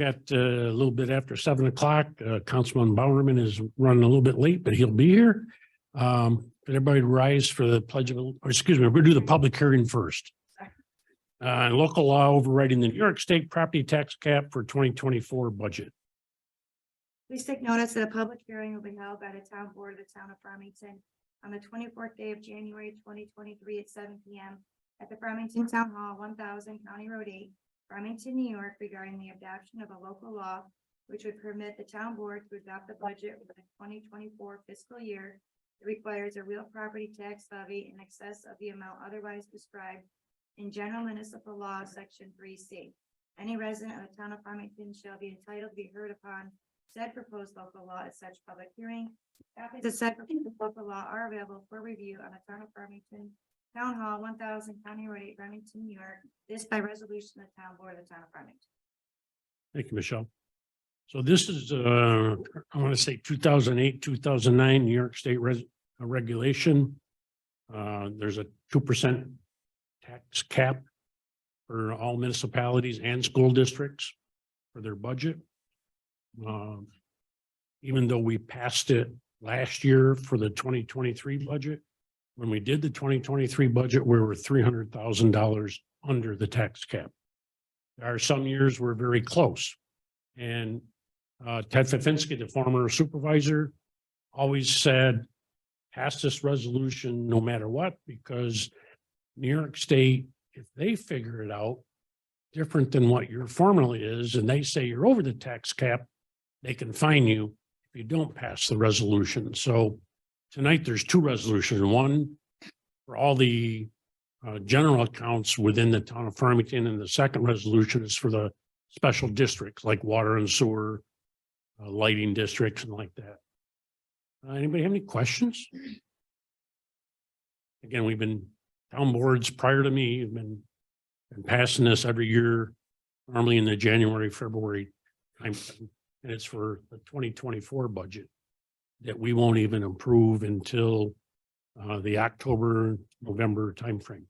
At a little bit after 7 o'clock, Councilman Bowerman is running a little bit late, but he'll be here. Everybody rise for the pledge of, or excuse me, we're going to do the public hearing first. Local law overriding the New York State property tax cap for 2024 budget. Please take notice that a public hearing will be held by the town board of the town of Farmington on the 24th day of January 2023 at 7 p.m. at the Farmington Town Hall, 1000 County Road 8, Farmington, New York, regarding the adoption of a local law which would permit the town board to adopt the budget for the 2024 fiscal year. It requires a real property tax levy in excess of the amount otherwise prescribed in General Municipal Law, Section 3C. Any resident of the town of Farmington shall be entitled to be heard upon said proposed local law at such public hearing. Copies of said proposed local law are available for review on the town of Farmington Town Hall, 1000 County Road 8, Farmington, New York. This by resolution of the town board of the town of Farmington. Thank you, Michelle. So this is, I want to say 2008, 2009 New York State regulation. There's a 2% tax cap for all municipalities and school districts for their budget. Even though we passed it last year for the 2023 budget, when we did the 2023 budget, we were $300,000 under the tax cap. There are some years we're very close. And Ted Fafinski, the former supervisor, always said, pass this resolution no matter what, because New York State, if they figure it out different than what your formula is, and they say you're over the tax cap, they can fine you if you don't pass the resolution. So tonight there's two resolutions, one for all the general accounts within the town of Farmington, and the second resolution is for the special districts like water and sewer, lighting districts and like that. Anybody have any questions? Again, we've been town boards prior to me have been passing this every year, normally in the January, February timeframe. And it's for the 2024 budget that we won't even approve until the October, November timeframe.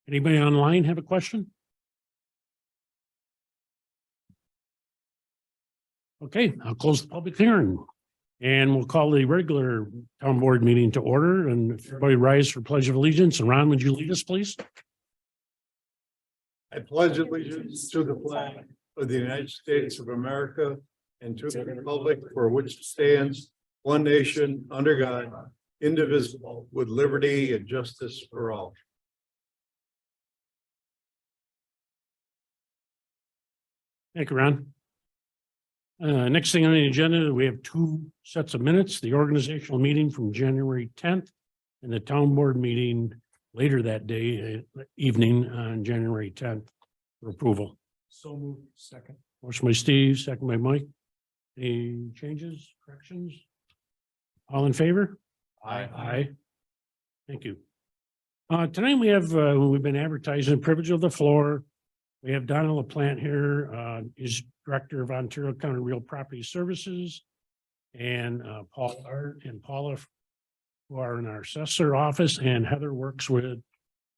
Anybody online have a question? Okay, I'll close the public hearing and we'll call the regular town board meeting to order, and everybody rise for pledge of allegiance. And Ron, would you lead us, please? I pledge allegiance to the flag of the United States of America and to the republic for which it stands, one nation, under God, indivisible, with liberty and justice for all. Thank you, Ron. Next thing on the agenda, we have two sets of minutes, the organizational meeting from January 10th and the town board meeting later that day, evening on January 10th for approval. So moved. Second. Motion by Steve, second by Mike. Any changes, corrections? All in favor? Aye. Aye. Thank you. Tonight we have, we've been advertising privilege of the floor. We have Donna LaPlante here, is Director of Ontario County Real Property Services, and Paul Art and Paula, who are in our assessor office, and Heather works with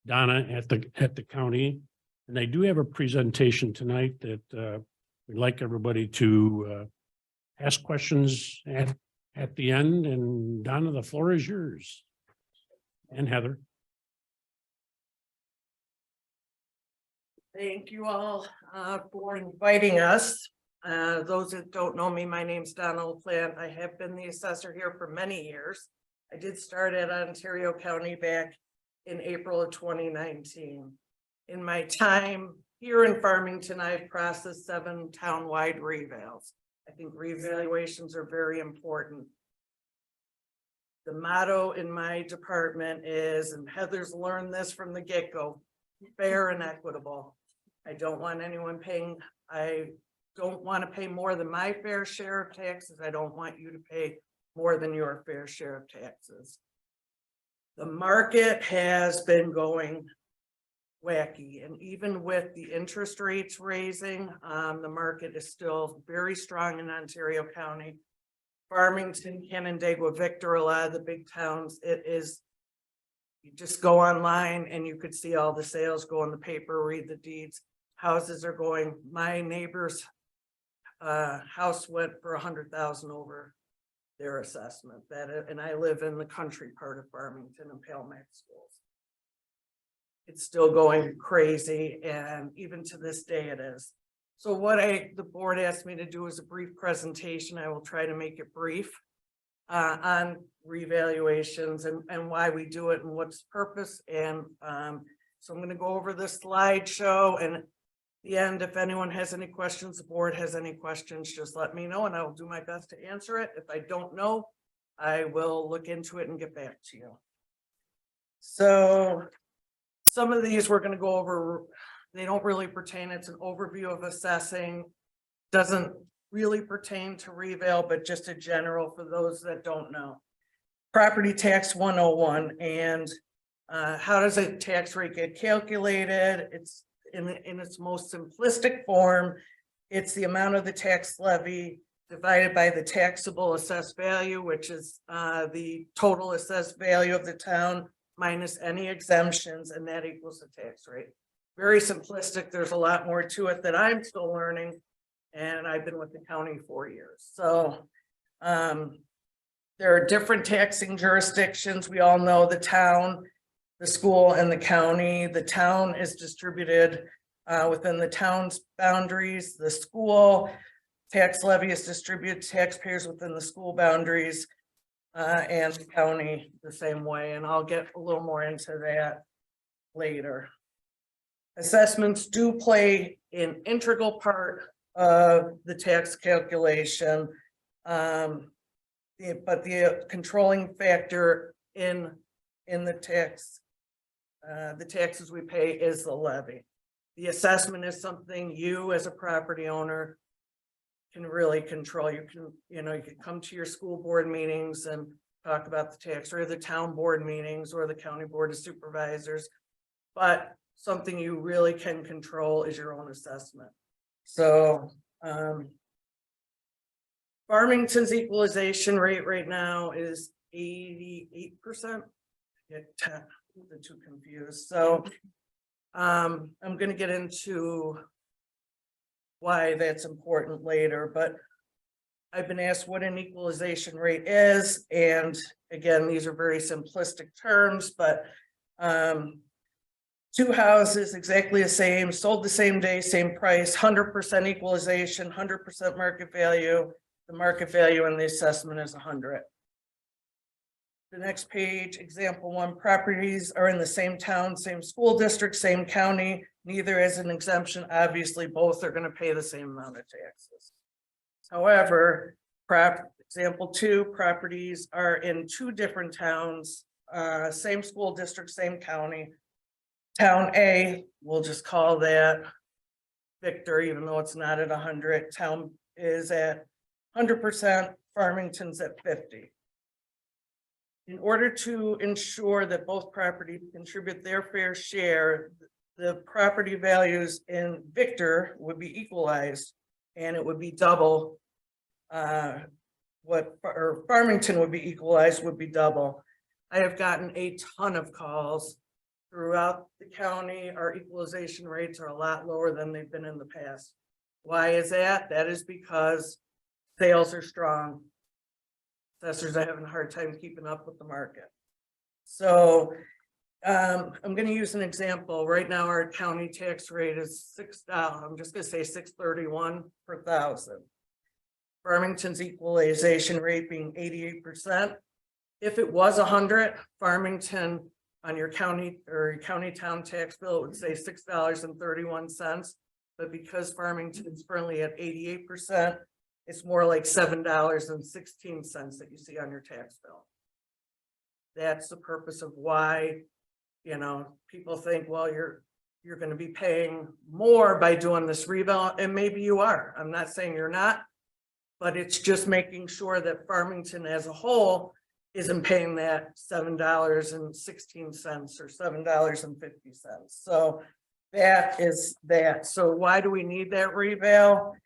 Donna at the county. And they do have a presentation tonight that we'd like everybody to ask questions at the end. And Donna, the floor is yours. And Heather. Thank you all for inviting us. Those that don't know me, my name's Donna LaPlante. I have been the assessor here for many years. I did start at Ontario County back in April of 2019. In my time here in Farmington, I've processed 7 town-wide revals. I think revaluations are very important. The motto in my department is, and Heather's learned this from the get-go, fair and equitable. I don't want anyone paying, I don't want to pay more than my fair share of taxes. I don't want you to pay more than your fair share of taxes. The market has been going wacky, and even with the interest rates raising, the market is still very strong in Ontario County. Farmington, Canandaigua, Victor, a lot of the big towns, it is, you just go online and you could see all the sales, go in the paper, read the deeds. Houses are going, my neighbor's house went for 100,000 over their assessment and I live in the country part of Farmington and Palmac schools. It's still going crazy, and even to this day it is. So what the board asked me to do is a brief presentation. I will try to make it brief on revaluations and why we do it and what's the purpose. And so I'm going to go over this slideshow, and at the end, if anyone has any questions, the board has any questions, just let me know and I will do my best to answer it. If I don't know, I will look into it and get back to you. So some of these we're going to go over. They don't really pertain. It's an overview of assessing. Doesn't really pertain to reval, but just a general for those that don't know. Property tax 101, and how does a tax rate get calculated? It's in its most simplistic form. It's the amount of the tax levy divided by the taxable assessed value, which is the total assessed value of the town minus any exemptions, and that equals the tax rate. Very simplistic. There's a lot more to it that I'm still learning, and I've been with the county 4 years. So there are different taxing jurisdictions. We all know the town, the school, and the county. The town is distributed within the town's boundaries. The school tax levy is distributed to taxpayers within the school boundaries, and the county the same way. And I'll get a little more into that later. Assessments do play an integral part of the tax calculation, but the controlling factor in the taxes we pay is the levy. The assessment is something you as a property owner can really control. You can come to your school board meetings and talk about the tax, or the town board meetings, or the county board of supervisors, but something you really can control is your own assessment. So Farmington's equalization rate right now is 88%. Get too confused. So I'm going to get into why that's important later, but I've been asked what an equalization rate is. And again, these are very simplistic terms, but two houses exactly the same, sold the same day, same price, 100% equalization, 100% market value. The market value and the assessment is 100. The next page, example 1, properties are in the same town, same school district, same county, neither is an exemption. Obviously, both are going to pay the same amount of taxes. However, example 2, properties are in 2 different towns, same school district, same county. Town A, we'll just call that Victor, even though it's not at 100. Town is at 100%, Farmington's at 50. In order to ensure that both properties contribute their fair share, the property values in Victor would be equalized, and it would be double Farmington would be equalized, would be double. I have gotten a ton of calls throughout the county. Our equalization rates are a lot lower than they've been in the past. Why is that? That is because sales are strong. Assessors are having a hard time keeping up with the market. So I'm going to use an example. Right now, our county tax rate is I'm just going to say $631 per thousand. Farmington's equalization rate being 88%. If it was 100, Farmington on your county or your county town tax bill, it would say $6.31. But because Farmington is currently at 88%, it's more like $7.16 that you see on your tax bill. That's the purpose of why, people think, well, you're going to be paying more by doing this reval, and maybe you are. I'm not saying you're not, but it's just making sure that Farmington as a whole isn't paying that $7.16 or $7.50. So that is that. So why do we need that reval?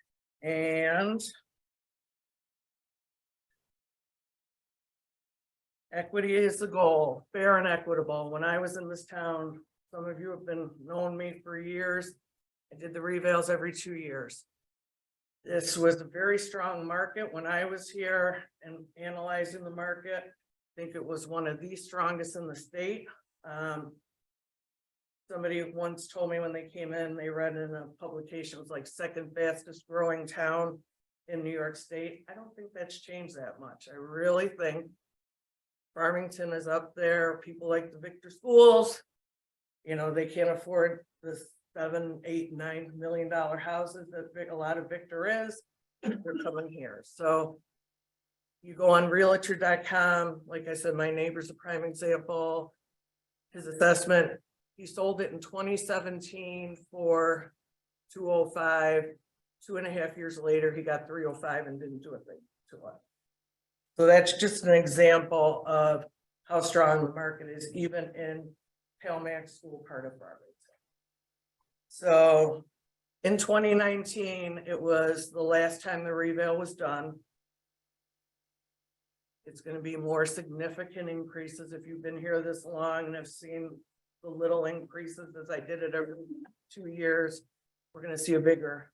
And equity is the goal, fair and equitable. When I was in this town, some of you have been knowing me for years. I did the revals every 2 years. This was a very strong market when I was here and analyzing the market. I think it was one of the strongest in the state. Somebody once told me when they came in, they read in a publication, it was like second fastest growing town in New York State. I don't think that's changed that much. I really think Farmington is up there. People like the Victor schools. You know, they can't afford the $7, $8, $9 million houses that a lot of Victor is. They're coming here. So you go on realtor.com. Like I said, my neighbor's a prime example. His assessment, he sold it in 2017 for 205. 2.5 years later, he got 305 and didn't do a thing to it. So that's just an example of how strong the market is, even in Palmac School part of Farmington. So in 2019, it was the last time the revale was done. It's going to be more significant increases. If you've been here this long and have seen the little increases as I did it every 2 years, we're going to see a bigger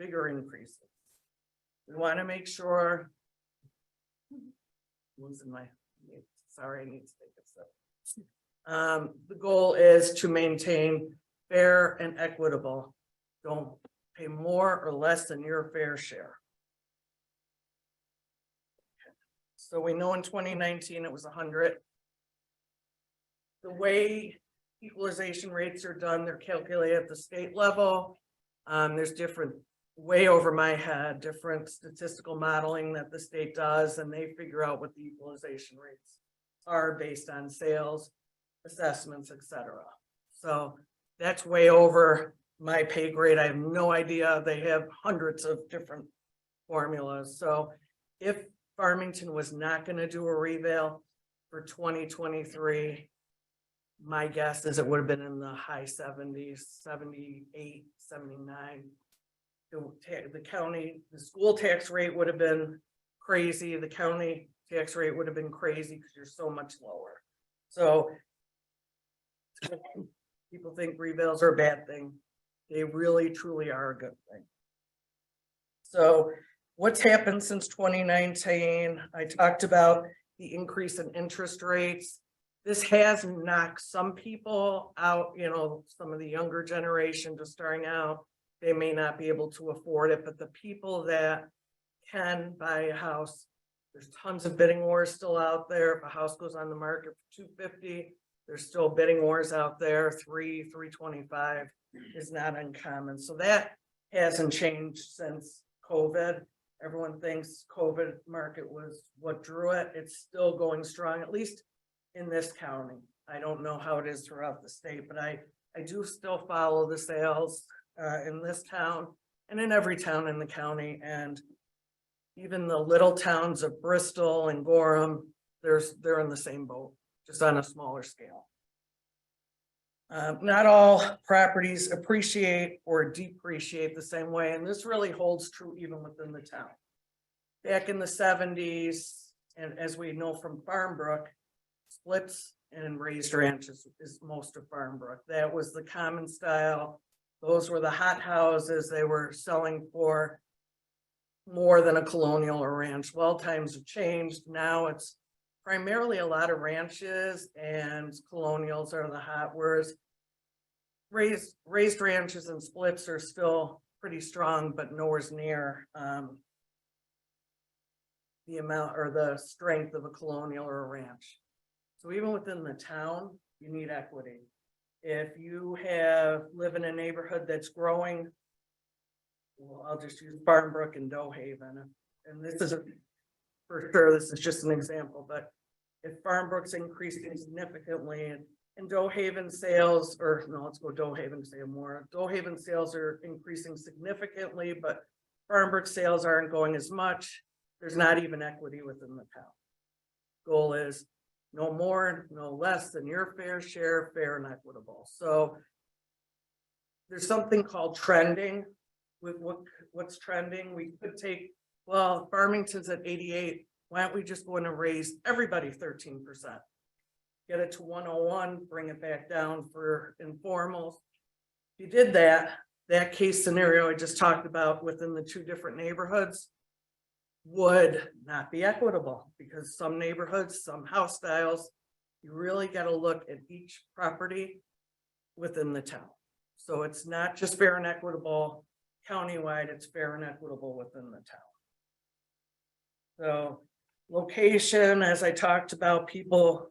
increases. We want to make sure. Losing my, sorry, I need to take this up. The goal is to maintain fair and equitable. Don't pay more or less than your fair share. So we know in 2019 it was 100. The way equalization rates are done, they're calculated at the state level. There's different, way over my head, different statistical modeling that the state does, and they figure out what the equalization rates are based on sales, assessments, etc. So that's way over my pay grade. I have no idea. They have hundreds of different formulas. So if Farmington was not going to do a revale for 2023, my guess is it would have been in the high 70s, 78, 79. The county, the school tax rate would have been crazy. The county tax rate would have been crazy because you're so much lower. So people think revales are a bad thing. They really, truly are a good thing. So what's happened since 2019? I talked about the increase in interest rates. This has knocked some people out, you know, some of the younger generation just starting out. They may not be able to afford it, but the people that can buy a house, there's tons of bidding wars still out there. If a house goes on the market for $250, there's still bidding wars out there. $325 is not uncommon. So that hasn't changed since COVID. Everyone thinks COVID market was what drew it. It's still going strong, at least in this county. I don't know how it is throughout the state, but I do still follow the sales in this town and in every town in the county, and even the little towns of Bristol and Gorham, they're in the same boat, just on a smaller scale. Not all properties appreciate or depreciate the same way, and this really holds true even within the town. Back in the 70s, and as we know from Farmbrook, splits and raised ranches is most of Farmbrook. That was the common style. Those were the hot houses. They were selling for more than a colonial or ranch. Well, times have changed. Now it's primarily a lot of ranches, and colonials are the hot, whereas raised ranches and splits are still pretty strong, but nowhere near the amount or the strength of a colonial or a ranch. So even within the town, you need equity. If you live in a neighborhood that's growing, well, I'll just use Farmbrook and Doe Haven, and this is for sure, this is just an example, but if Farmbrook's increasing significantly and Doe Haven sales, or no, let's go Doe Haven, say more. Doe Haven sales are increasing significantly, but Farmbrook sales aren't going as much. There's not even equity within the town. Goal is no more, no less than your fair share, fair and equitable. So there's something called trending. With what's trending, we could take, well, Farmington's at 88. Why don't we just go in and raise everybody 13%? Get it to 101, bring it back down for informals. If you did that, that case scenario I just talked about within the two different neighborhoods would not be equitable, because some neighborhoods, some house styles, you really got to look at each property within the town. So it's not just fair and equitable countywide, it's fair and equitable within the town. So location, as I talked about, people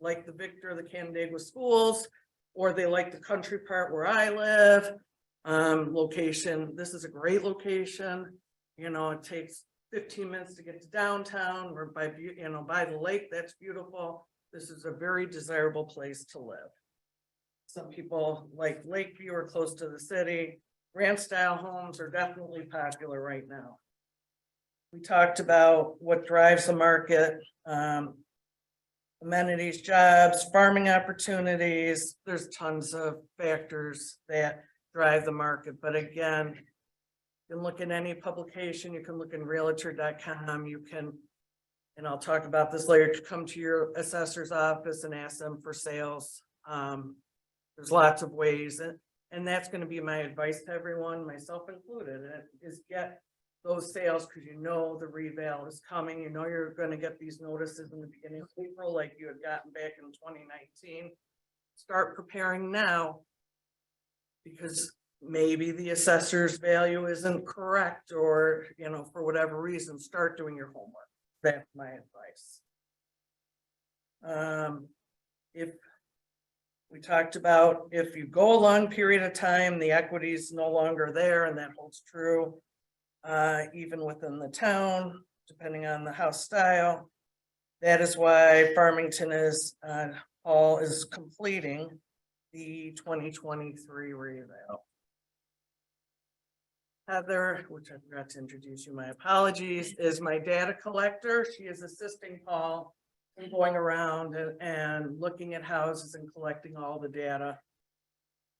like the Victor, the Canandaigua schools, or they like the country part where I live. Location, this is a great location. You know, it takes 15 minutes to get to downtown, or by the lake, that's beautiful. This is a very desirable place to live. Some people like Lakeview or close to the city. Ranch style homes are definitely popular right now. We talked about what drives the market, amenities, jobs, farming opportunities. There's tons of factors that drive the market. But again, you can look at any publication, you can look in realtor.com, you can, and I'll talk about this later, to come to your assessor's office and ask them for sales. There's lots of ways, and that's going to be my advice to everyone, myself included, is get those sales, because you know the reval is coming. You know you're going to get these notices in the beginning of April, like you had gotten back in 2019. Start preparing now, because maybe the assessor's value isn't correct, or, you know, for whatever reason, start doing your homework. That's my advice. If we talked about, if you go a long period of time, the equity is no longer there, and that holds true even within the town, depending on the house style. That is why Farmington is Paul is completing the 2023 reval. Heather, which I forgot to introduce you, my apologies, is my data collector. She is assisting Paul in going around and looking at houses and collecting all the data.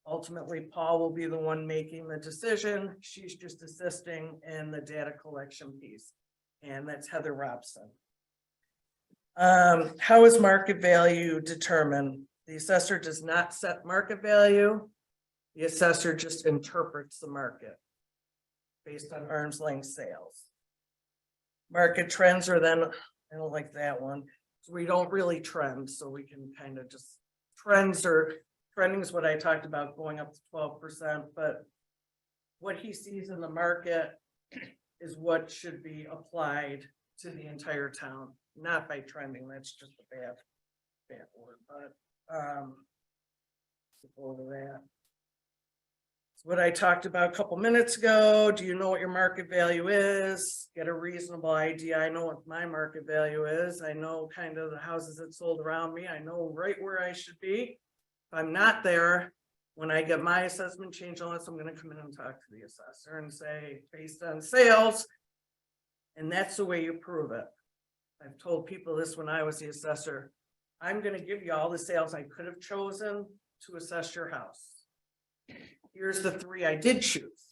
Ultimately, Paul will be the one making the decision. She's just assisting in the data collection piece. And that's Heather Robson. How is market value determined? The assessor does not set market value. The assessor just interprets the market based on arm's length sales. Market trends are then, I don't like that one. So we don't really trend, so we can kind of just, trending is what I talked about, going up to 12%, but what he sees in the market is what should be applied to the entire town, not by trending. That's just a bad word, but go over that. What I talked about a couple minutes ago. Do you know what your market value is? Get a reasonable idea. I know what my market value is. I know kind of the houses that sold around me. I know right where I should be. If I'm not there, when I get my assessment change on this, I'm going to come in and talk to the assessor and say, based on sales, and that's the way you prove it. I've told people this when I was the assessor. I'm going to give you all the sales I could have chosen to assess your house. Here's the 3 I did choose.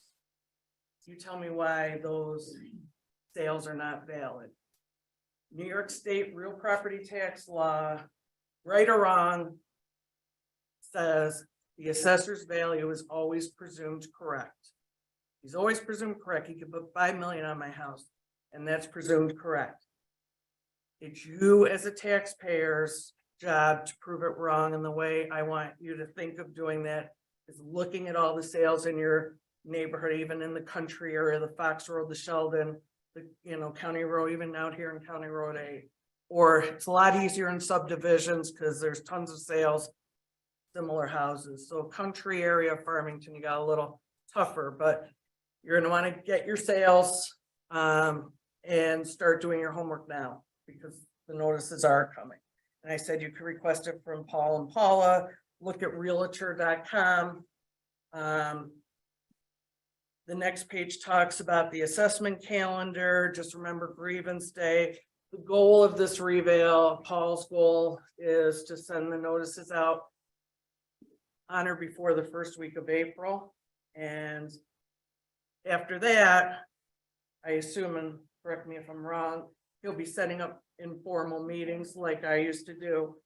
You tell me why those sales are not valid. New York State real property tax law, right or wrong, says the assessor's value is always presumed correct. He's always presumed correct. He could put $5 million on my house, and that's presumed correct. It's you as a taxpayer's job to prove it wrong, and the way I want you to think of doing that is looking at all the sales in your neighborhood, even in the country area, the Fox Road, the Sheldon, the County Road, even out here in County Road 8. Or it's a lot easier in subdivisions because there's tons of sales, similar houses. So country area, Farmington, you got a little tougher, but you're gonna want to get your sales and start doing your homework now, because the notices are coming. And I said you could request it from Paul and Paula. Look at realtor.com. The next page talks about the assessment calendar. Just remember grievance day. The goal of this reval, Paul's goal, is to send the notices out on or before the first week of April. And after that, I assume, and correct me if I'm wrong, he'll be setting up informal meetings like I used to do,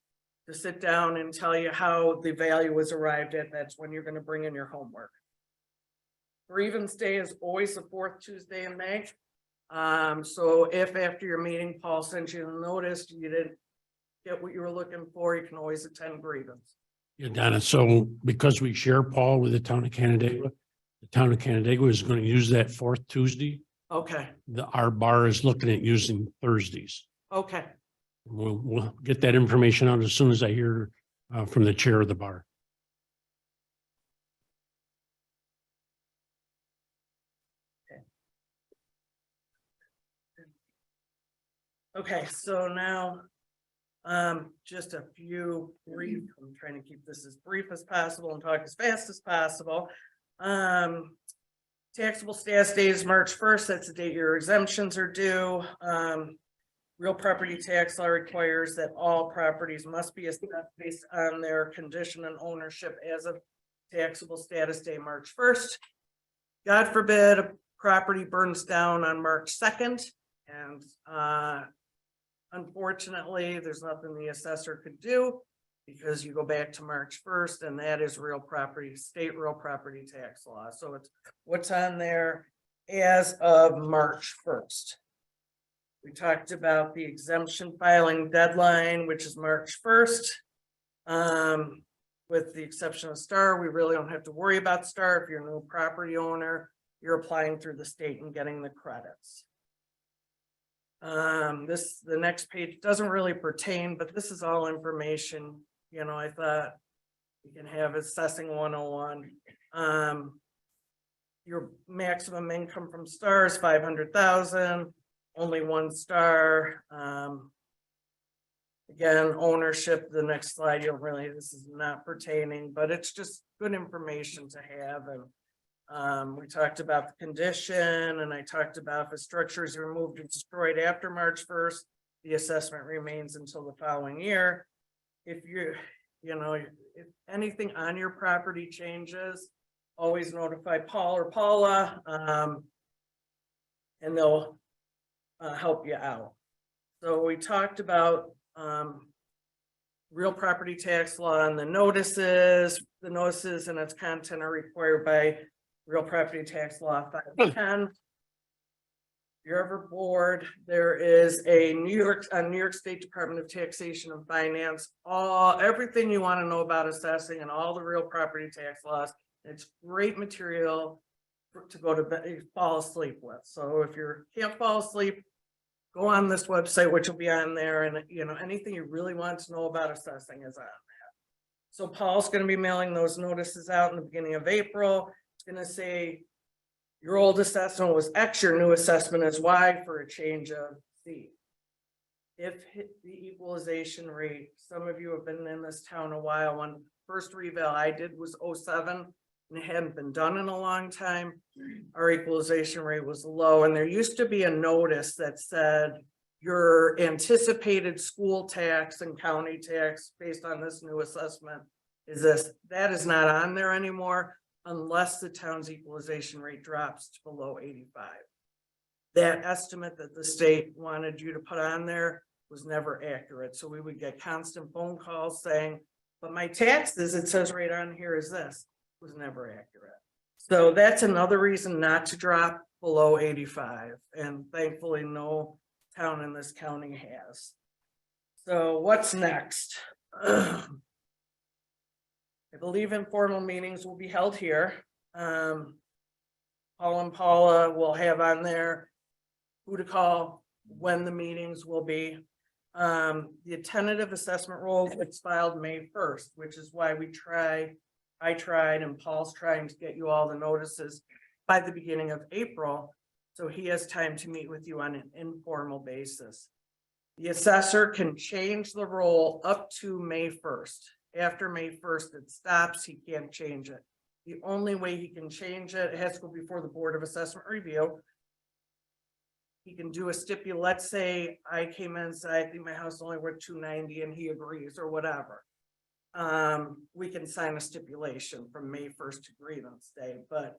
to sit down and tell you how the value was arrived at. That's when you're going to bring in your homework. grievance day is always the fourth Tuesday in May. So if after your meeting, Paul sent you a notice, you didn't get what you were looking for, you can always attend grievance. Yeah, Donna, so because we share Paul with the town of Canandaigua, the town of Canandaigua is going to use that fourth Tuesday. Okay, Our bar is looking at using Thursdays. okay, We'll get that information out as soon as I hear from the chair of the bar. okay, so now, just a few brief, I'm trying to keep this as brief as possible and talk as fast as possible. Taxable status date is March 1st, that's the date your exemptions are due. Real property tax law requires that all properties must be assessed based on their condition and ownership as of taxable status day, March 1st. God forbid a property burns down on March 2nd, and unfortunately, there's nothing the assessor could do because you go back to March 1st, and that is real property, state real property tax law. So it's what's on there as of March 1st. We talked about the exemption filing deadline, which is March 1st. With the exception of Star, we really don't have to worry about Star. If you're a new property owner, you're applying through the state and getting the credits. The next page doesn't really pertain, but this is all information, you know, I thought you can have assessing 101. Your maximum income from Star is 500,000, only 1 star. Again, ownership, the next slide, you'll really, this is not pertaining, but it's just good information to have. And we talked about the condition, and I talked about if a structure is removed and destroyed after March 1st, the assessment remains until the following year. If you know, if anything on your property changes, always notify Paul or Paula, and they'll help you out. So we talked about real property tax law and the notices and its content are required by real property tax law 510. If you're ever bored, there is a New York State Department of Taxation and Finance, everything you want to know about assessing and all the real property tax laws. It's great material to go to bed, fall asleep with. So if you can't fall asleep, go on this website, which will be on there, and you know, anything you really want to know about assessing is on that. So Paul's going to be mailing those notices out in the beginning of April. It's going to say your old assessment was X, your new assessment is Y for a change of Z. If the equalization rate, some of you have been in this town a while, when first reval I did was 07, and it hadn't been done in a long time. Our equalization rate was low, and there used to be a notice that said your anticipated school tax and county tax based on this new assessment is this. That is not on there anymore unless the town's equalization rate drops to below 85. That estimate that the state wanted you to put on there was never accurate. So we would get constant phone calls saying, but my taxes, it says right on here is this. Was never accurate. So that's another reason not to drop below 85. And thankfully no town in this county has. So what's next? I believe informal meetings will be held here. Paul and Paula will have on there who to call, when the meetings will be. The tentative assessment roll was filed May 1st, which is why I tried and Paul's trying to get you all the notices by the beginning of April. So he has time to meet with you on an informal basis. The assessor can change the roll up to May 1st. After May 1st, it stops. He can't change it. The only way he can change it, it has to go before the Board of Assessment Review. He can do a stipulation. Let's say I came in and said, I think my house is only worth $290 and he agrees or whatever. We can sign a stipulation from May 1st to grievance day, but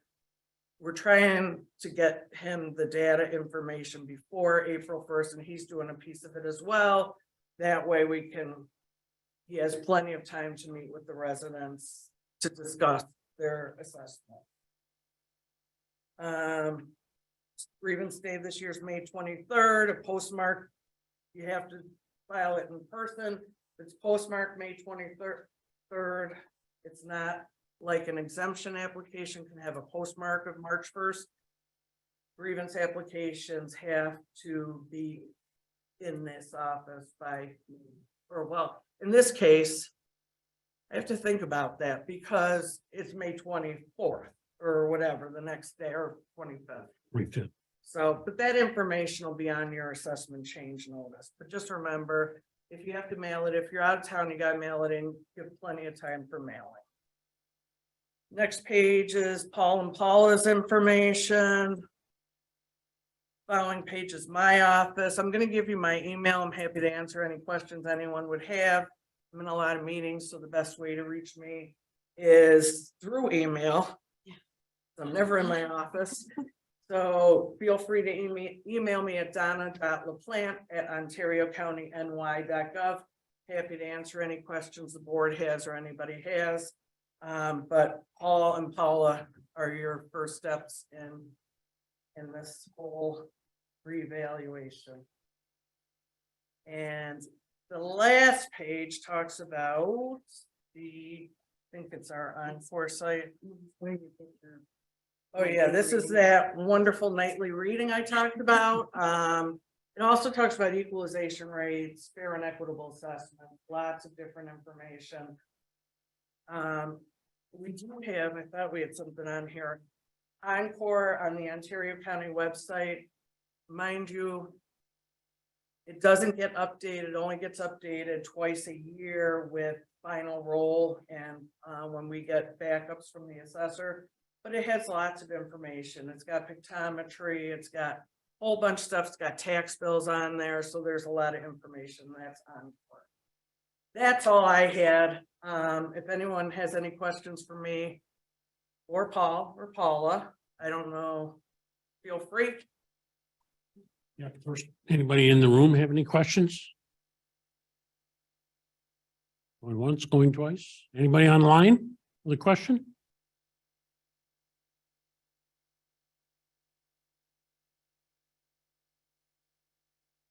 we're trying to get him the data information before April 1st, and he's doing a piece of it as well. That way he has plenty of time to meet with the residents to discuss their assessment. Grievance day this year is May 23rd, a postmark. You have to file it in person. It's postmarked May 23rd. It's not like an exemption application can have a postmark of March 1st. Grievance applications have to be in this office by, or well, in this case, I have to think about that because it's May 24th or whatever, the next day or 25th. Refit. So, but that information will be on your assessment change notice, but just remember, if you have to mail it, if you're out of town, you gotta mail it in, give plenty of time for mailing. Next page is Paul and Paula's information. Following page is my office. I'm gonna give you my email. I'm happy to answer any questions anyone would have. I'm in a lot of meetings, so the best way to reach me is through email. I'm never in my office. So feel free to email me at donna.laplante@ontariocountyny.gov. Happy to answer any questions the board has or anybody has. But Paul and Paula are your first steps in this whole reevaluation. And the last page talks about I think it's our on foresight. Oh yeah, this is that wonderful nightly reading I talked about. It also talks about equalization rates, fair and equitable assessment, lots of different information. We do have, I thought we had something on here. Encore on the Ontario County website. Mind you, it doesn't get updated, it only gets updated twice a year with final roll and when we get backups from the assessor. But it has lots of information. It's got pictometry, it's got a whole bunch of stuff, it's got tax bills on there, so there's a lot of information that's on. That's all I had. If anyone has any questions for me or Paul or Paula, I don't know, feel free. Yeah, first, anybody in the room have any questions? Going once, going twice. Anybody online with a question?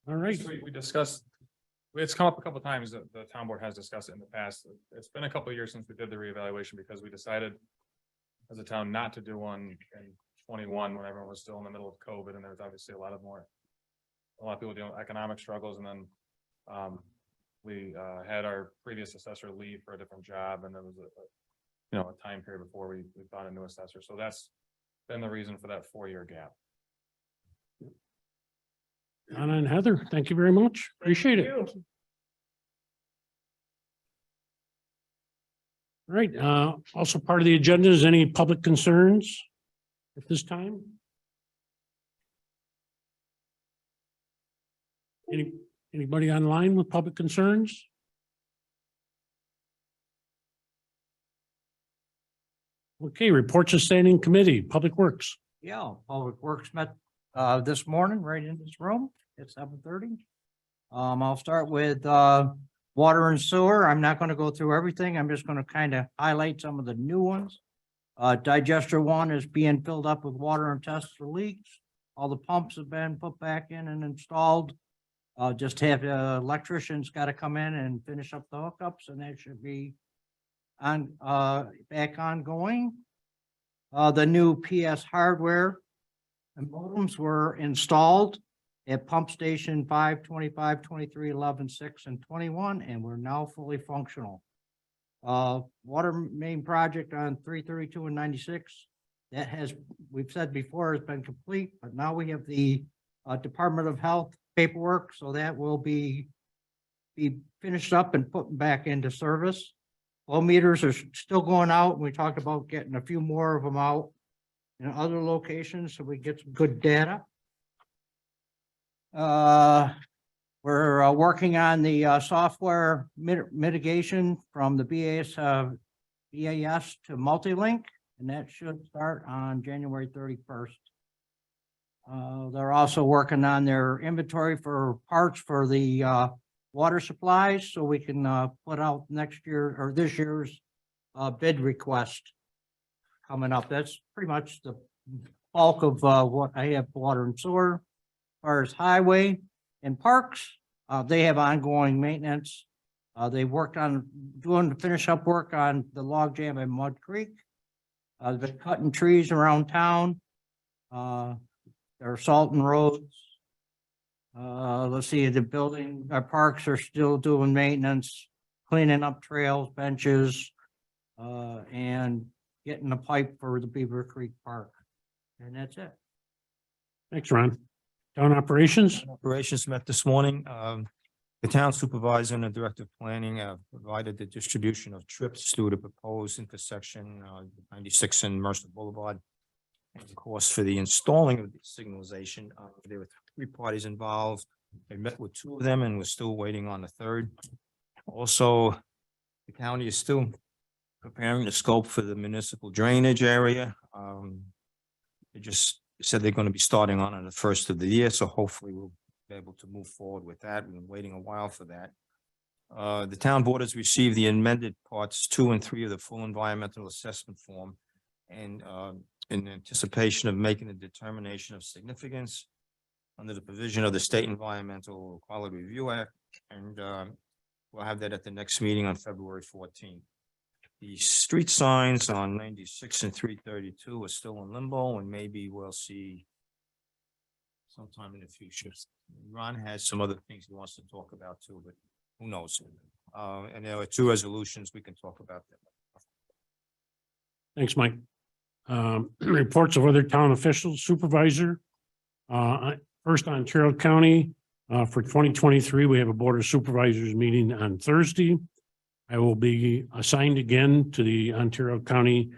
All right. We discussed, it's come up a couple of times that the town board has discussed it in the past. It's been a couple of years since we did the reevaluation because we decided as a town not to do one in 21 when everyone was still in the middle of COVID and there was obviously a lot of people dealing with economic struggles, and then we had our previous assessor leave for a different job, and there was a time period before we found a new assessor. So that's been the reason for that 4-year gap. Donna and Heather, thank you very much. Appreciate it. Thank you. All right, also part of the agenda is any public concerns at this time? Anybody online with public concerns? Okay, reports of standing committee, Public Works. Yeah, Public Works met this morning right in this room at 7:30. I'll start with water and sewer. I'm not going to go through everything. I'm just going to kind of highlight some of the new ones. Digester 1 is being filled up with water and tests for leaks. All the pumps have been put back in and installed. Just have electricians got to come in and finish up the hookups, and that should be on back ongoing. The new PS hardware and modems were installed at pump station 5, 25, 23, 11, 6, and 21, and we're now fully functional. Water main project on 332 and 96, that has, we've said before, has been complete, but now we have the Department of Health paperwork, so that will be finished up and put back into service. Flow meters are still going out. We talked about getting a few more of them out in other locations so we get some good data. We're working on the software mitigation from the BAS to Multilink, and that should start on January 31st. They're also working on their inventory for parts for the water supplies, so we can put out next year or this year's bid request coming up. That's pretty much the bulk of, what I have water and sewer. As far as highway and parks, they have ongoing maintenance. They worked on doing the finish up work on the log jam at Mud Creek. They've been cutting trees around town. They're salting roads. Let's see, the building, our parks are still doing maintenance, cleaning up trails, benches, and getting the pipe for the Beaver Creek Park. And that's it. Thanks, Ron. Town operations? Operations met this morning. The town supervisor and the director of planning have provided the distribution of trips through the proposed intersection, 96 and Mercer Boulevard. And of course, for the installing of the signalization, there were 3 parties involved. I met with 2 of them and we're still waiting on the 3rd. Also, the county is still preparing the scope for the municipal drainage area. They just said they're going to be starting on the 1st of the year, so hopefully we'll be able to move forward with that. We've been waiting a while for that. The town board has received the amended parts 2 and 3 of the full environmental assessment form, and in anticipation of making a determination of significance under the provision of the State Environmental Quality Review Act, and we'll have that at the next meeting on February 14th. The street signs on 96 and 332 are still in limbo, and maybe we'll see sometime in the future. Ron has some other things he wants to talk about too, but who knows? And there are 2 resolutions we can talk about them. Thanks, Mike. Reports of other town officials, supervisor. First, Ontario County, for 2023, we have a Board of Supervisors meeting on Thursday. I will be assigned again to the Ontario County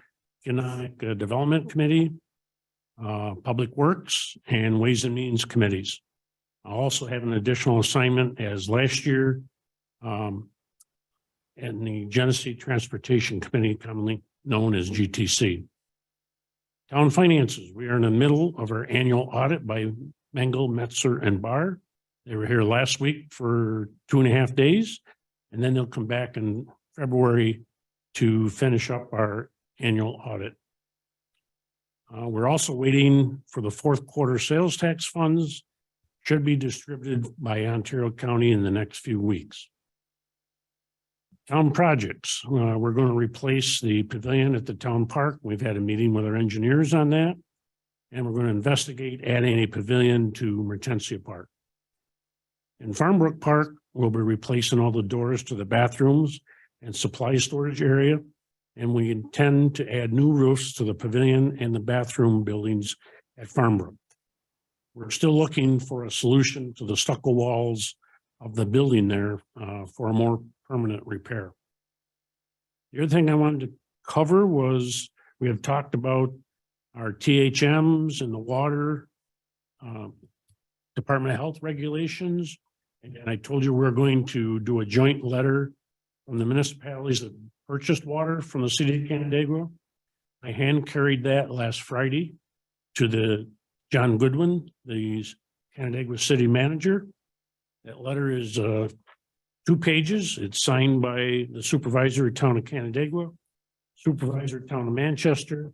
Economic Development Committee, Public Works, and Ways and Means Committees. I'll also have an additional assignment as last year in the Genesee Transportation Committee, commonly known as GTC. Town finances. We are in the middle of our annual audit by Mengel, Metzer, and Barr. They were here last week for 2.5 days, and then they'll come back in February to finish up our annual audit. We're also waiting for the 4th quarter sales tax funds. Should be distributed by Ontario County in the next few weeks. Town projects. We're going to replace the pavilion at the town park. We've had a meeting with our engineers on that. And we're going to investigate adding a pavilion to Mertensia Park. In Farmbrook Park, we'll be replacing all the doors to the bathrooms and supply storage area. And we intend to add new roofs to the pavilion and the bathroom buildings at Farmbrook. We're still looking for a solution to the stucco walls of the building there for a more permanent repair. The other thing I wanted to cover was we have talked about our THMs and the water Department of Health regulations. And I told you we're going to do a joint letter from the municipalities that purchased water from the city of Canandaigua. I hand carried that last Friday to the John Goodwin, the Canandaigua city manager. That letter is 2 pages. It's signed by the supervisor of town of Canandaigua, supervisor of town of Manchester,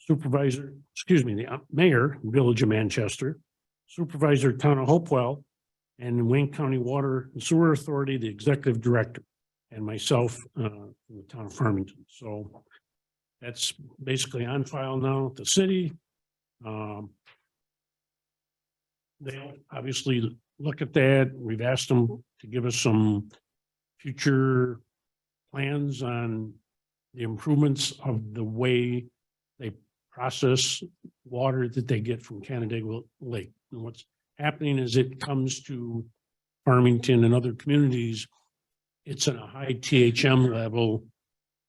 the mayor, village of Manchester, supervisor of town of Hopewell, and Wayne County Water and Sewer Authority, the executive director, and myself from the town of Farmington. So that's basically on file now at the city. They'll obviously look at that. We've asked them to give us some future plans on the improvements of the way they process water that they get from Canandaigua Lake. And what's happening is it comes to Farmington and other communities. It's in a high THM level,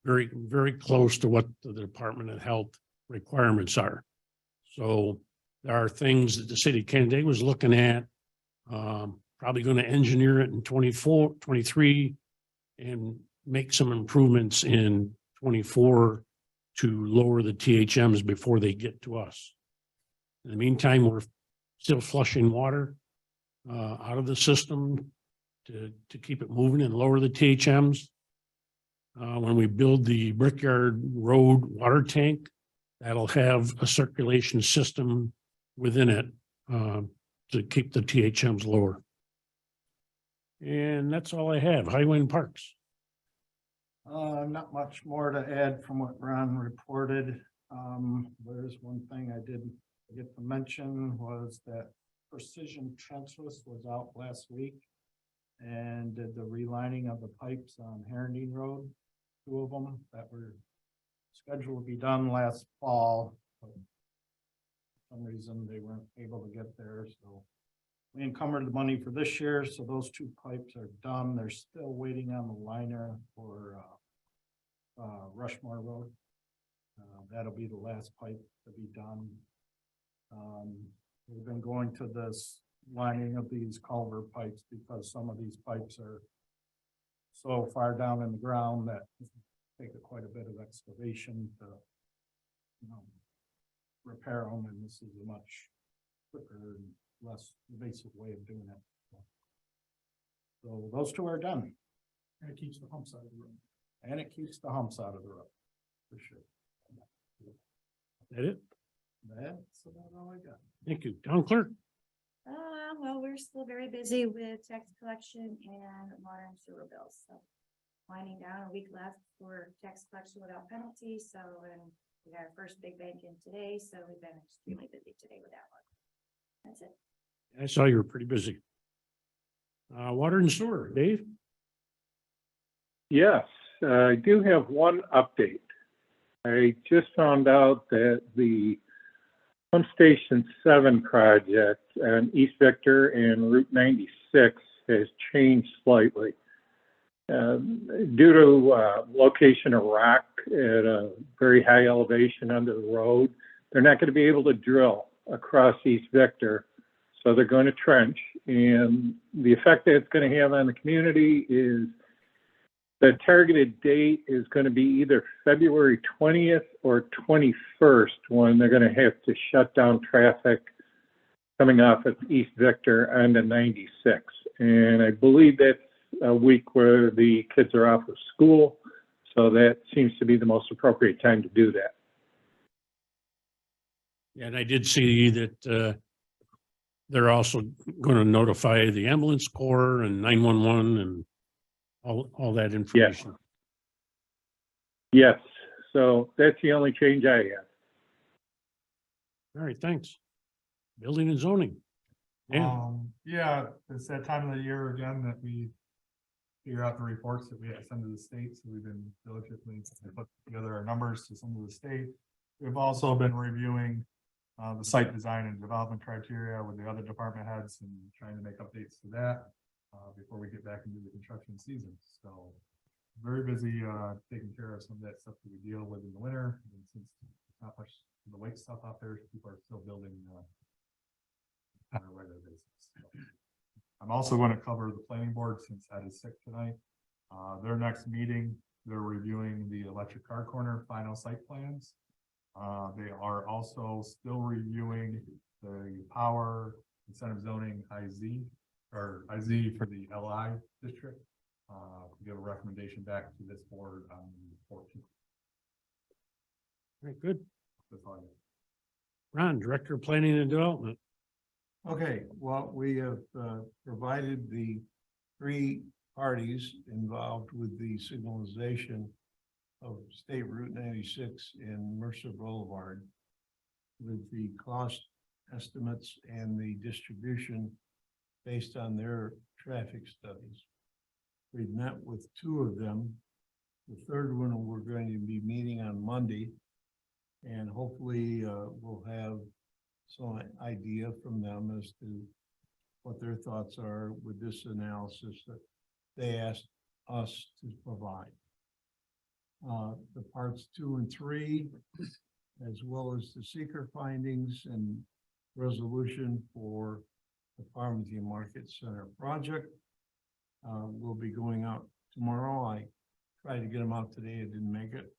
very, very close to what the Department of Health requirements are. So there are things that the city of Canandaigua is looking at, probably going to engineer it in 24, 23, and make some improvements in 24 to lower the THMs before they get to us. In the meantime, we're still flushing water out of the system to keep it moving and lower the THMs. When we build the Brickyard Road water tank, That'll have a circulation system within it to keep the THMs lower. And that's all I have. Highway and Parks. Not much more to add from what Ron reported. There's one thing I did forget to mention was that Precision Trenchless was out last week and did the relining of the pipes on Herndon Road, 2 of them that were scheduled to be done last fall. But for some reason they weren't able to get there, so we encumbered the money for this year, so those 2 pipes are done. They're still waiting on the liner for Rushmore Road. That'll be the last pipe to be done. We've been going to this lining of these culvert pipes because some of these pipes are so far down in the ground that take quite a bit of excavation to, repair them, and this is a much quicker and less invasive way of doing it. So those 2 are done. And it keeps the humps out of the road. And it keeps the humps out of the road, for sure. That it? That's about all I got. Thank you. Town Clerk. Well, we're still very busy with tax collection and water and sewer bills, so winding down, a week left for tax collection without penalty, so, and we got our first big bank in today, so we've been extremely busy today with that one. That's it. I saw you were pretty busy. Water and sewer, Dave? Yes, I do have one update. I just found out that the Pump Station 7 project on East Victor and Route 96 has changed slightly. Due to location of rock at a very high elevation under the road, they're not going to be able to drill across East Victor. So they're going to trench, and the effect that it's going to have on the community is the targeted date is going to be either February 20th or 21st when they're going to have to shut down traffic coming off of East Victor onto 96. And I believe that's a week where the kids are off of school. So that seems to be the most appropriate time to do that. Yeah, and I did see that they're also going to notify the ambulance corps and 911 and all that information. Yes, so that's the only change I have. All right, thanks. Building and zoning. Yeah, Yeah, it's that time of the year again that we figure out the reports that we have to send to the state, so we've been diligently put together our numbers to send to the state. We've also been reviewing the site design and development criteria with the other department heads and trying to make updates to that before we get back into the construction season. So very busy taking care of some of that stuff that we deal with in the winter. And since not much of the lake stuff out there, people are still building on a regular basis. So I'm also going to cover the planning board since Ed is sick tonight. Their next meeting, they're reviewing the electric car corner final site plans. They are also still reviewing the power incentive zoning IZ for the LI district. Give a recommendation back to this board on the 14th. very good. That's all I got. Ron, Director of Planning and Development. Okay, well, we have provided the 3 parties involved with the signalization of State Route 96 and Mercer Boulevard with the cost estimates and the distribution based on their traffic studies. We've met with 2 of them. The third one, we're going to be meeting on Monday, and hopefully we'll have some idea from them as to what their thoughts are with this analysis that they asked us to provide. The parts 2 and 3, as well as the seeker findings and resolution for the Farmington Market Center project, will be going out tomorrow. I tried to get them out today, I didn't make it.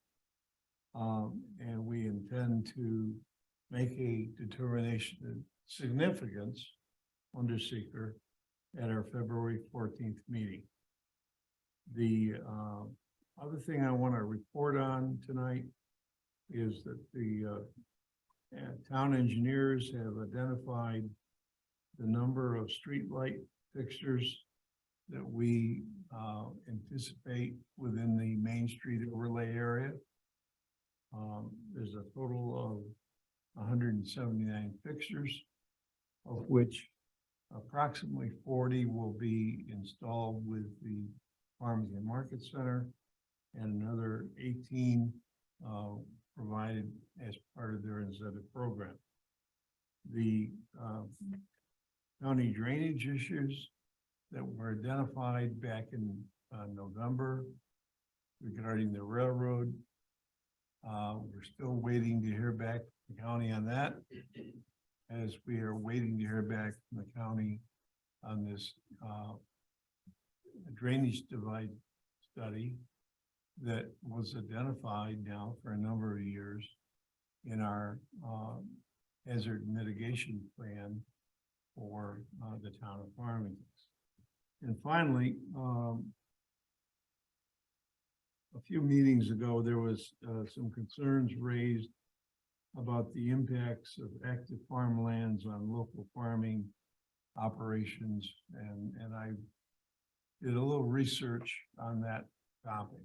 And we intend to make a determination of significance under seeker at our February 14th meeting. The other thing I want to report on tonight is that the town engineers have identified the number of streetlight fixtures that we anticipate within the Main Street overlay area. There's a total of 179 fixtures, of which approximately 40 will be installed with the Farmington Market Center and another 18 provided as part of their incentive program. The county drainage issues that were identified back in November regarding the railroad. We're still waiting to hear back from the county on that, as we are waiting to hear back from the county on this drainage divide study that was identified now for a number of years in our hazard mitigation plan for the town of Farmington. And finally, a few meetings ago, there was some concerns raised about the impacts of active farmlands on local farming operations, and I did a little research on that topic.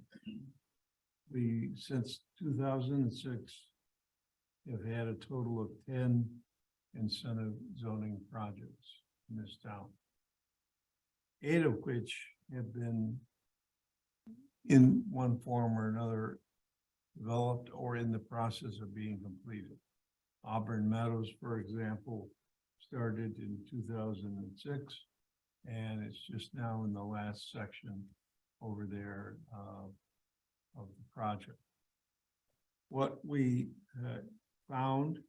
We, since 2006, have had a total of 10 incentive zoning projects in this town, 8 of which have been in one form or another developed or in the process of being completed. Auburn Meadows, for example, started in 2006, and it's just now in the last section over there of the project. What we found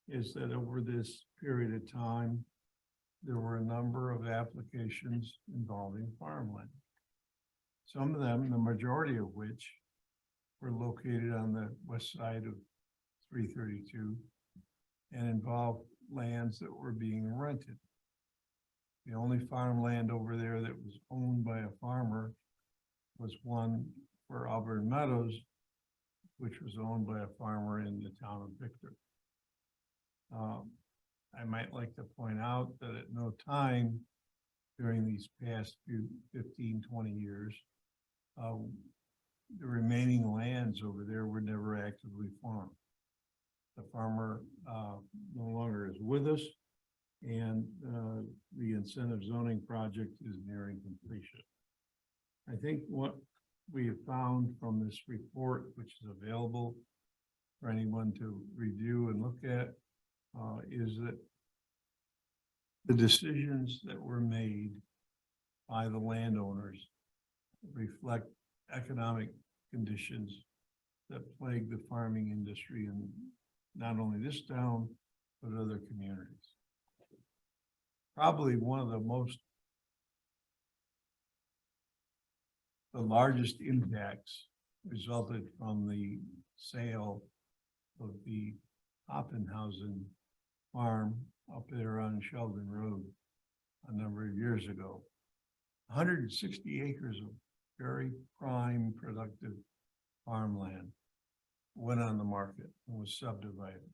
is that over this period of time, there were a number of applications involving farmland. Some of them, the majority of which, were located on the west side of 332 and involved lands that were being rented. The only farmland over there that was owned by a farmer was one for Auburn Meadows, which was owned by a farmer in the town of Victor. I might like to point out that at no time during these past 15, 20 years, the remaining lands over there were never actively farmed. The farmer no longer is with us, and the incentive zoning project is nearing completion. I think what we have found from this report, which is available for anyone to review and look at, is that the decisions that were made by the landowners reflect economic conditions that plague the farming industry in not only this town, but other communities. Probably one of the largest impacts resulted from the sale of the Oppenhausen farm up there on Sheldon Road a number of years ago. 160 acres of very prime productive farmland went on the market and was subdivided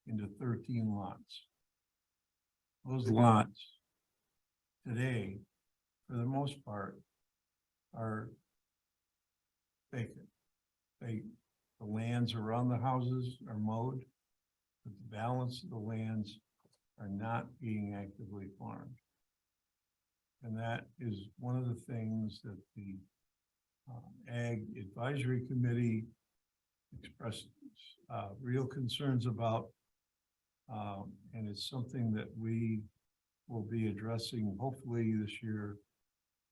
into 13 lots. Those lots today, for the most part, are vacant. The lands around the houses are mowed, but the balance of the lands are not being actively farmed. And that is one of the things that the Ag Advisory Committee expressed real concerns about. And it's something that we will be addressing hopefully this year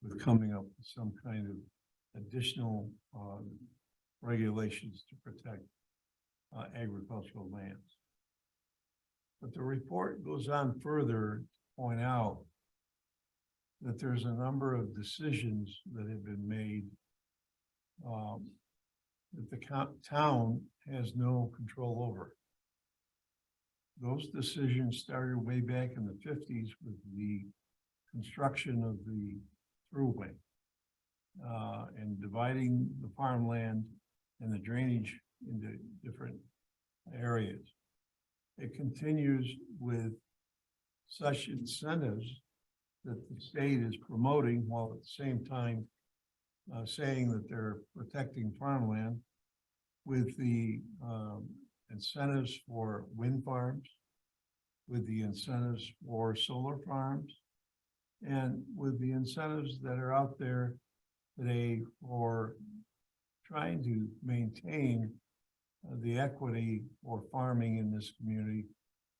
with coming up with some kind of additional regulations to protect agricultural lands. But the report goes on further to point out that there's a number of decisions that have been made that the town has no control over. Those decisions started way back in the 50s with the construction of the thruway and dividing the farmland and the drainage into different areas. It continues with such incentives that the state is promoting while at the same time saying that they're protecting farmland with the incentives for wind farms, with the incentives for solar farms, and with the incentives that are out there today for trying to maintain the equity for farming in this community,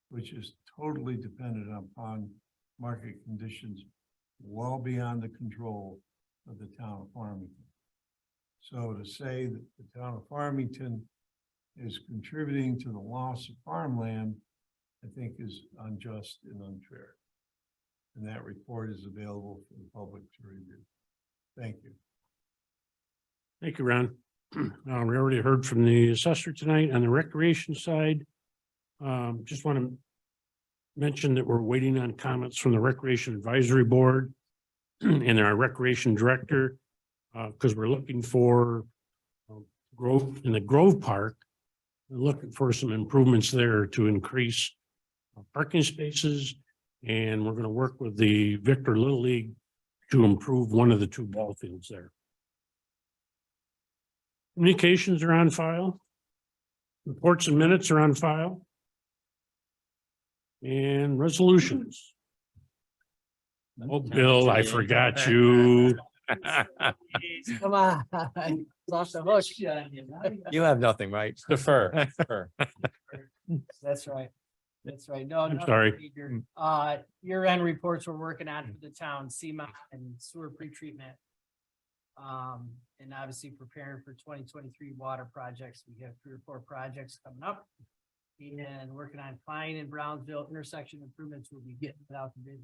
which is totally dependent upon market conditions well beyond the control of the town of Farmington. So to say that the town of Farmington is contributing to the loss of farmland, I think is unjust and unfair. And that report is available for the public to review. Thank you. Thank you, Ron. We already heard from the assessor tonight on the recreation side. Just want to mention that we're waiting on comments from the Recreation Advisory Board and our recreation director, because we're looking for growth in the Grove Park. We're looking for some improvements there to increase parking spaces, and we're going to work with the Victor Little League to improve one of the two ball fields there. Communications are on file. Reports and minutes are on file. And resolutions. Oh, Bill, I forgot you. Come on. It's off the hook. You have nothing, right? Defer. That's right. That's right. No, I'm nothing sorry. major. Year-end reports we're working on for the town, CMA and sewer pretreatment. And obviously preparing for 2023 water projects. We have 3 or 4 projects coming up. And working on Pine and Brownsville intersection improvements. We'll be getting it out to bid.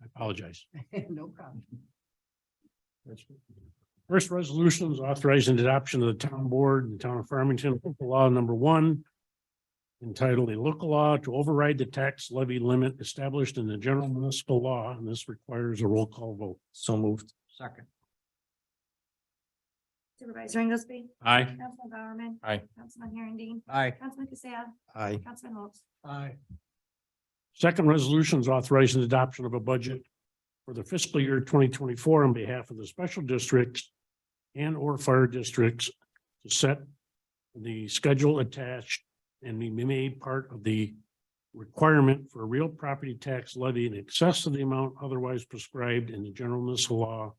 I apologize. No problem. First resolution is authorizing adoption of the town board and town of Farmington, local law number 1. Entitled a local law to override the tax levy limit established in the general municipal law, and this requires a roll call vote. So moved. Second. Supervisor Inglesby. Aye. Councilman Bowerman. Aye. Councilman Herondine. Aye. Councilman Casea. Aye. Councilman Holtz. Aye. Second resolution is authorizing the adoption of a budget for the fiscal year 2024 on behalf of the special districts and or fire districts to set the schedule attached and be made part of the requirement for a real property tax levy in excess of the amount otherwise prescribed in the general municipal law,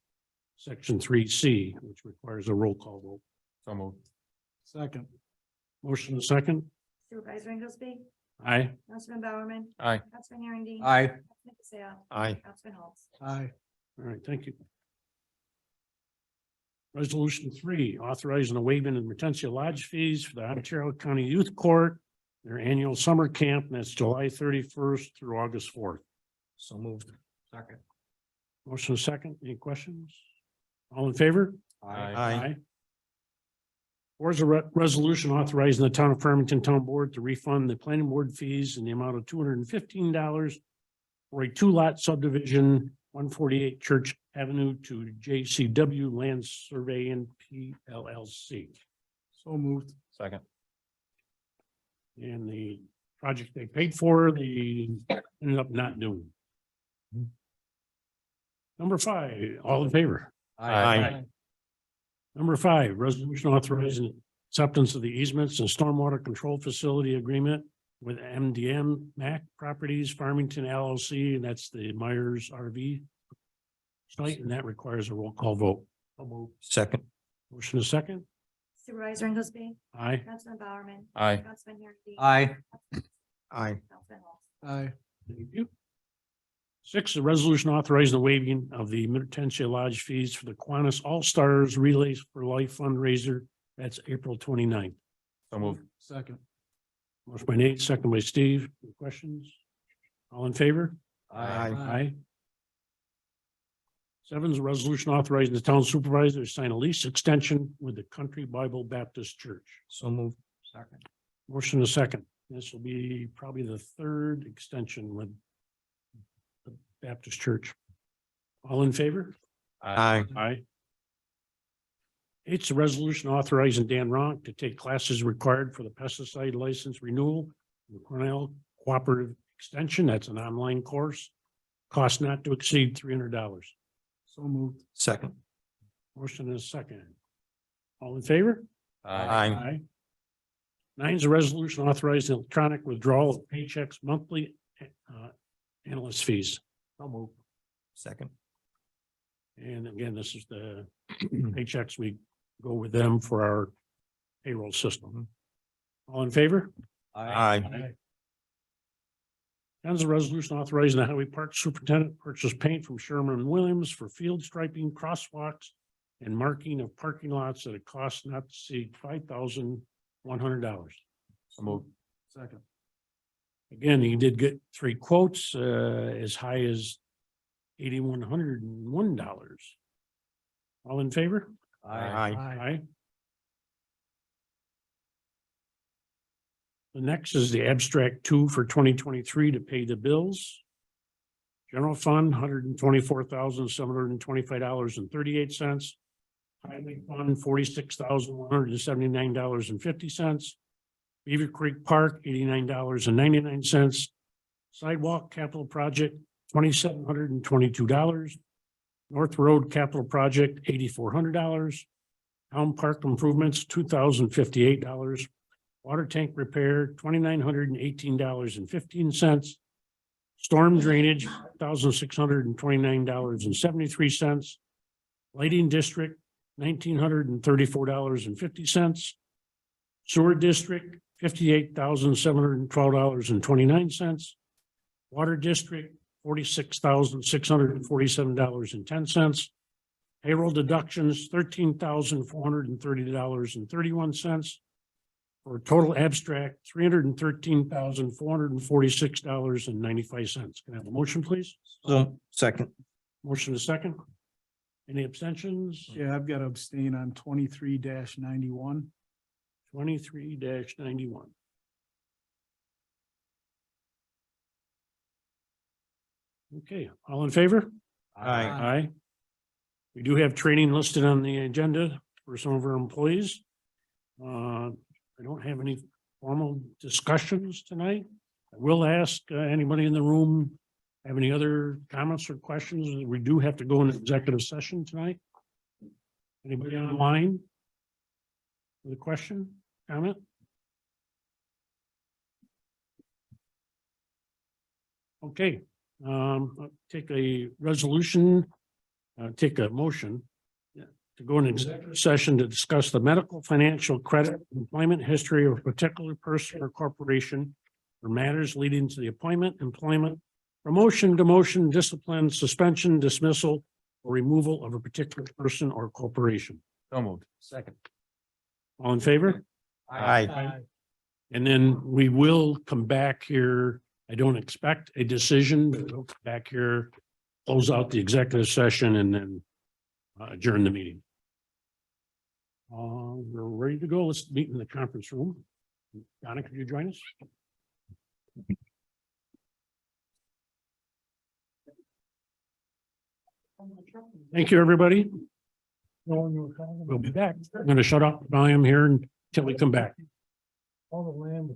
section 3C, which requires a roll call vote. So moved. Second. Motion second. Supervisor Inglesby. Aye. Councilman Bowerman. Aye. Councilman Herondine. Aye. Councilman Casea. Aye. Councilman Holtz. Aye. All right, thank you. Resolution 3, authorizing a waiving of retention lodge fees for the Ontario County Youth Court, their annual summer camp, and that's July 31st through August 4th. So moved. Second. Motion second. Any questions? All in favor? Aye. Or is a resolution authorizing the town of Farmington Town Board to refund the planning board fees in the amount of $215 for a 2-lot subdivision, 148 Church Avenue to JCW Land Surveying PLLC. So moved. Second. And the project they paid for, they ended up not doing. Number 5, all in favor? Aye. Number 5, resolution authorizing acceptance of the easements and stormwater control facility agreement with MDM Mac Properties Farmington LLC, and that's the Myers RV site, and that requires a roll call vote. Second. Motion is second. Supervisor Inglesby. Aye. Councilman Bowerman. Aye. Councilman Herondine. Aye. Aye. Councilman Holtz. Aye. Thank you. 6, a resolution authorizing the waiving of the Mid-Tensia Lodge fees for the Kiwanis All-Stars Relays for Life fundraiser. That's April 29th. So moved. Second. Motion by Nate, second by Steve. Any questions? All in favor? Aye. 7 is a resolution authorizing the town supervisor to sign a lease extension with the Country Bible Baptist Church. So moved. Second. Motion is second. This will be probably the 3rd extension with the Baptist Church. All in favor? Aye. Aye. It's a resolution authorizing Dan Ronk to take classes required for the pesticide license renewal. with Cornell Cooperative Extension, that's an online course. Cost not to exceed $300. So moved. Second. Motion is second. All in favor? Aye. Nine is a resolution authorizing electronic withdrawal of paychecks monthly analyst fees. So moved. Second. And again, this is the paychecks. We go with them for our payroll system. All in favor? Aye. That is a resolution authorizing the highway park superintendent purchase paint from Sherman and Williams for field striping, crosswalks, and marking of parking lots at a cost not to exceed $5,100. So moved. Second. Again, he did get three quotes, as high as $8,101. All in favor? Aye. Aye. The next is the abstract 2 for 2023 to pay the bills. General fund, $124,725.38. Highway fund, $46,179.50. Beaver Creek Park, $89.99. Sidewalk capital project, $2,722. North Road capital project, $8,400. Town park improvements, $2,058. Water tank repair, $2,918.15. Storm drainage, $1,629.73. Lighting district, $1,934.50. Sewer district, $58,712.29. Water district, $46,647.10. Payroll deductions, $13,430.31. For a total abstract, $313,446.95. Can I have a motion, please? So second. Motion is second. Any abstentions? Yeah, I've got to abstain on 23-91. 23-91. Okay, all in favor? Aye. Aye. We do have training listed on the agenda for some of our employees. I don't have any formal discussions tonight. I will ask anybody in the room have any other comments or questions? We do have to go into executive session tonight. Anybody online? With a question, comment? Okay, I'll take a resolution, take a motion to go in executive session to discuss the medical, financial, credit, employment history of a particular person or corporation or matters leading to the appointment, employment, promotion, demotion, discipline, suspension, dismissal, or removal of a particular person or corporation. So moved. Second. All in favor? Aye. And then we will come back here. I don't expect a decision, but we'll come back here, close out the executive session and then adjourn the meeting. We're ready to go. Let's meet in the conference room. Donna, could you join us? Thank you, everybody. We'll be back. I'm going to shut off the volume here until we come back. All the land.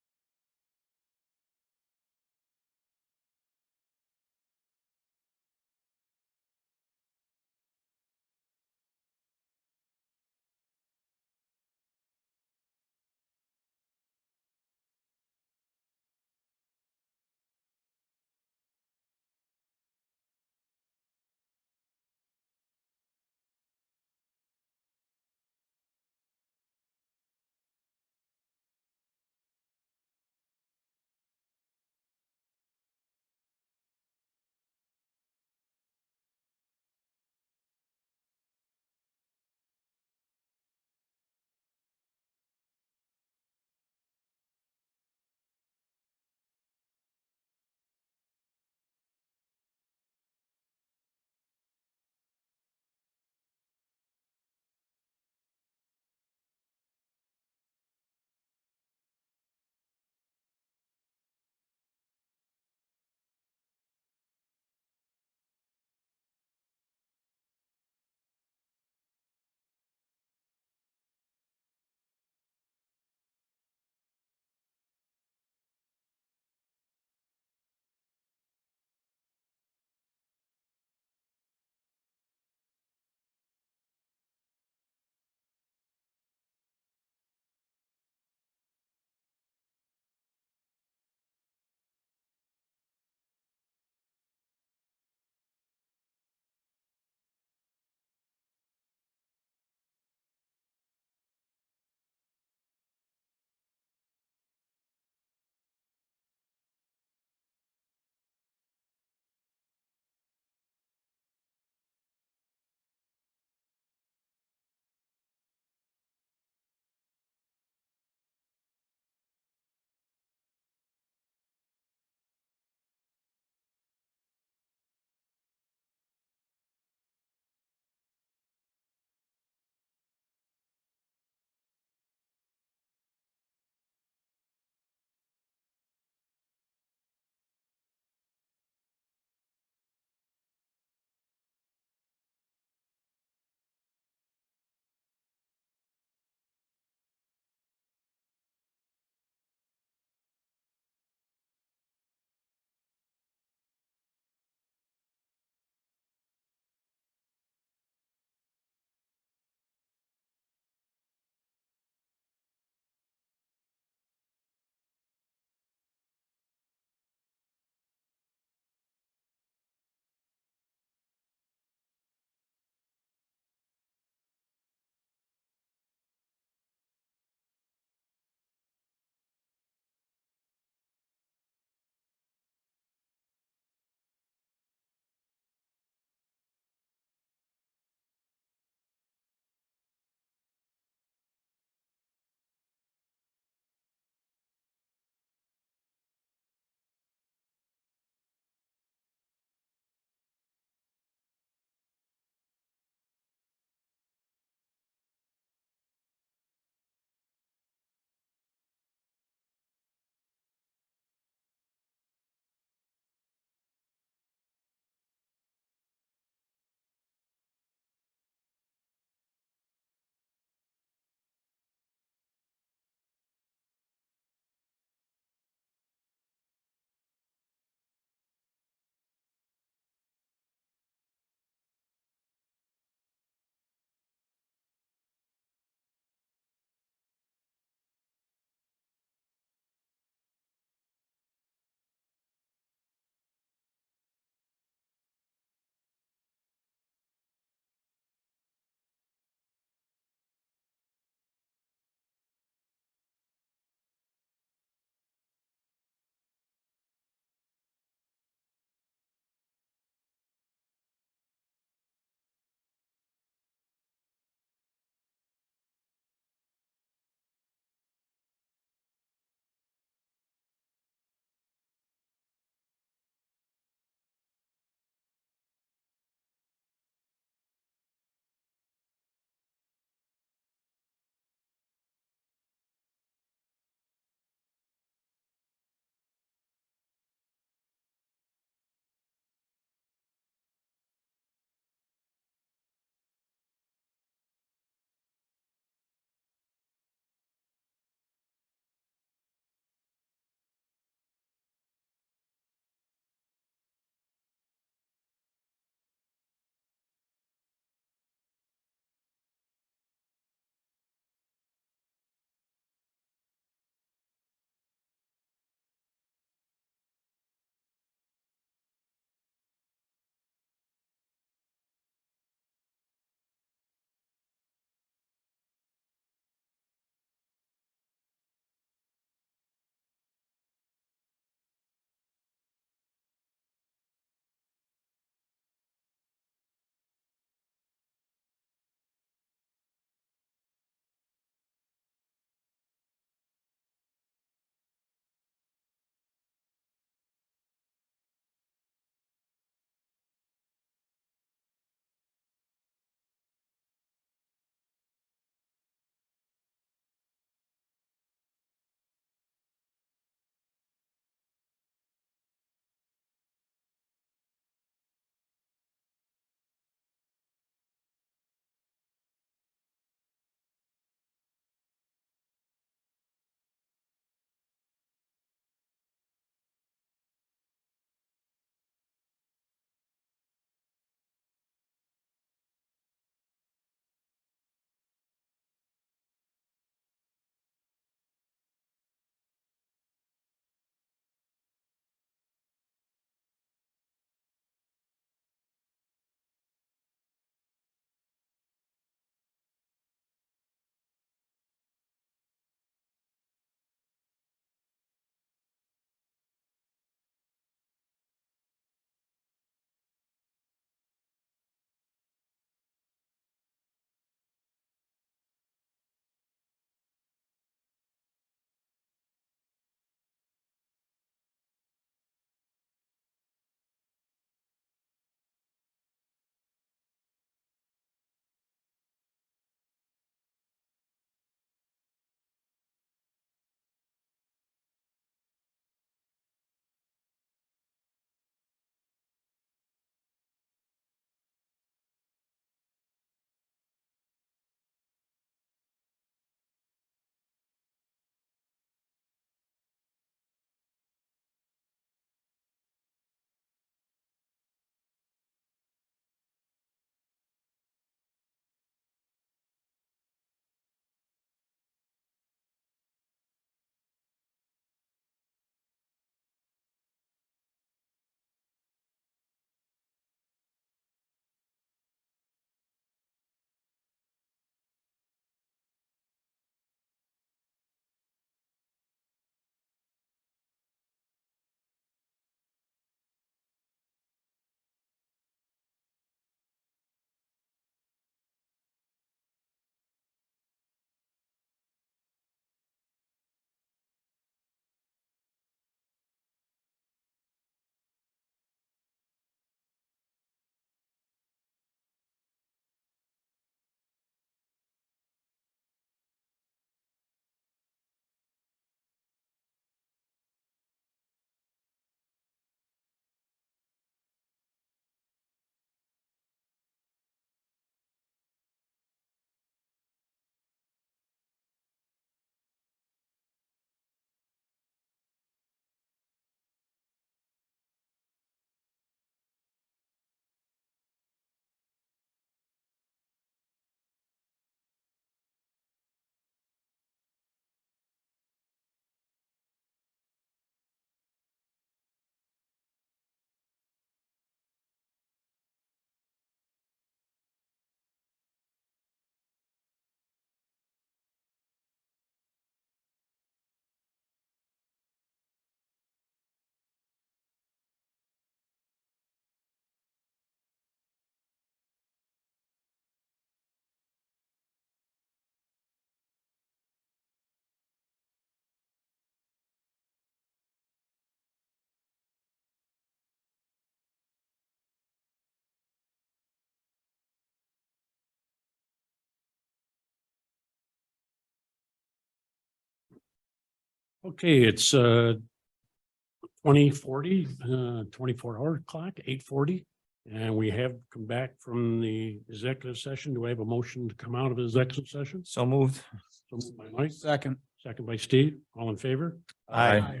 Okay, it's 2040, 24-hour clock, 8:40. And we have come back from the executive session. Do I have a motion to come out of the executive session? So moved. So moved by Mike, Second. second by Steve. All in favor? Aye.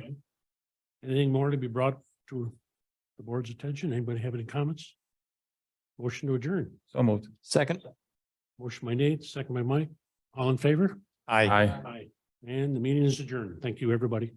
Anything more to be brought to the board's attention? Anybody have any comments? Motion to adjourn. So moved. Second. Motion by Nate, second by Mike. All in favor? Aye. Aye. And the meeting is adjourned. Thank you, everybody.